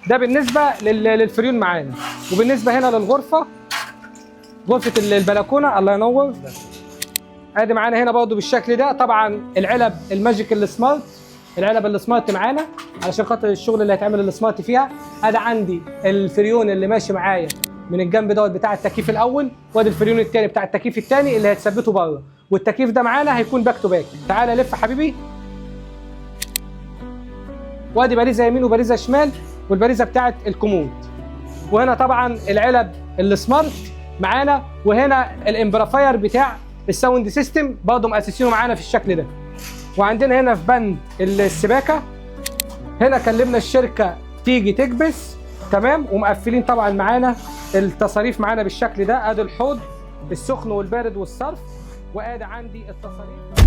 ده بالنسبه للفريون معانا. وبالنسبه هنا للغرفه، غرفه البلكونه، الله ينور، ادي معانا هنا برضه بالشكل ده. طبعا العلب الماجيك السمارت، العلب السمارت معانا علشان خاطر الشغل اللي هيتعمل السمارت فيها. ادي عندي الفريون اللي ماشي معايا من الجنب دوت بتاع التكييف الاول، وادي الفريون الثاني بتاع التكييف الثاني اللي هيتثبته بره. والتكييف ده معانا هيكون باك تو باك. تعالى لف حبيبي. وادي باريزه يمين وباريزه شمال، والباريزه بتاعت الكومود. وهنا طبعا العلب السمارت معانا، وهنا الامبرافاير بتاع الساوند سيستم برضه مؤسسينه معانا في الشكل ده. وعندنا هنا في بند السباكه، هنا كلمنا الشركه تيجي تكبس، تمام، ومقفلين طبعا معانا التصاريف معانا بالشكل ده. ادي الحوض السخن والبارد والصرف، وادي عندي التصاريف.